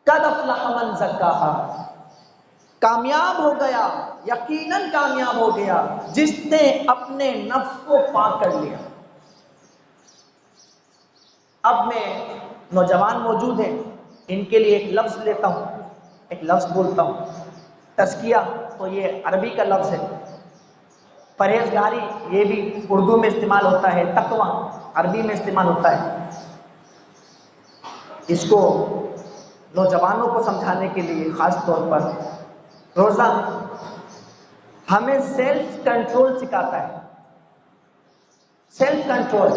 قد افلح من زکاہا، کامیاب ہو گیا، یقیناً کامیاب ہو گیا جس نے اپنے نفس کو پاک کر لیا۔ اب میں نوجوان موجود ہیں، ان کے لیے ایک لفظ لیتا ہوں، ایک لفظ بولتا ہوں۔ تزکیہ تو یہ عربی کا لفظ ہے، پرہیزگاری یہ بھی اردو میں استعمال ہوتا ہے، تقویٰ عربی میں استعمال ہوتا ہے۔ اس کو نوجوانوں کو سمجھانے کے لیے خاص طور پر روزہ ہمیں سیلف کنٹرول سکھاتا ہے۔ سیلف کنٹرول،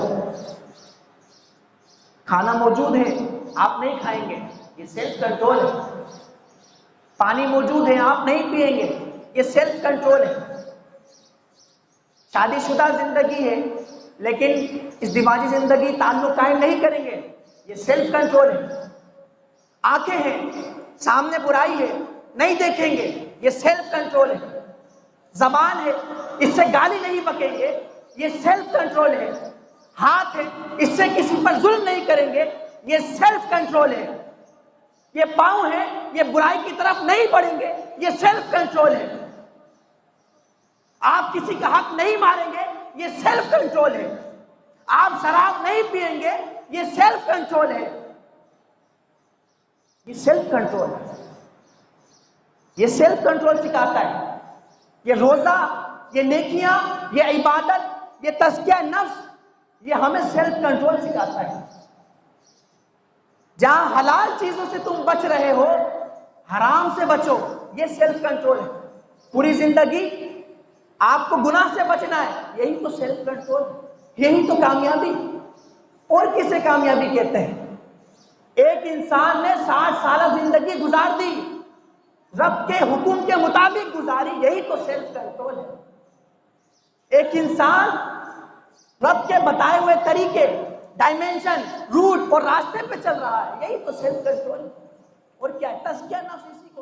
کھانا موجود ہے آپ نہیں کھائیں گے، یہ سیلف کنٹرول ہے۔ پانی موجود ہے آپ نہیں پیئیں گے، یہ سیلف کنٹرول ہے۔ شادی شدہ زندگی ہے لیکن ازدواجی زندگی تعلق قائم نہیں کریں گے، یہ سیلف کنٹرول ہے۔ آنکھیں ہیں، سامنے برائی ہے نہیں دیکھیں گے، یہ سیلف کنٹرول ہے۔ زبان ہے، اس سے گالی نہیں بکیں گے، یہ سیلف کنٹرول ہے۔ ہاتھ ہے، اس سے کسی پر ظلم نہیں کریں گے، یہ سیلف کنٹرول ہے۔ یہ پاؤں ہے، یہ برائی کی طرف نہیں بڑھیں گے، یہ سیلف کنٹرول ہے۔ آپ کسی کا حق نہیں ماریں گے، یہ سیلف کنٹرول ہے۔ آپ شراب نہیں پیئیں گے، یہ سیلف کنٹرول ہے۔ یہ سیلف کنٹرول ہے، یہ سیلف کنٹرول سکھاتا ہے۔ یہ روزہ، یہ نیکیاں، یہ عبادت، یہ تزکیہ نفس، یہ ہمیں سیلف کنٹرول سکھاتا ہے۔ جہاں حلال چیزوں سے تم بچ رہے ہو، حرام سے بچو، یہ سیلف کنٹرول ہے۔ پوری زندگی آپ کو گناہ سے بچنا ہے، یہی تو سیلف کنٹرول، یہی تو کامیابی۔ اور کسے کامیابی کہتے ہیں؟ ایک انسان نے 60 سالہ زندگی گزار دی، رب کے حکم کے مطابق گزاری، یہی تو سیلف کنٹرول ہے۔ ایک انسان رب کے بتائے ہوئے طریقے، ڈائمینشن، روٹ اور راستے پہ چل رہا ہے، یہی تو سیلف کنٹرول ہے۔ اور کیا ہے؟ تزکیہ نفس اسی کو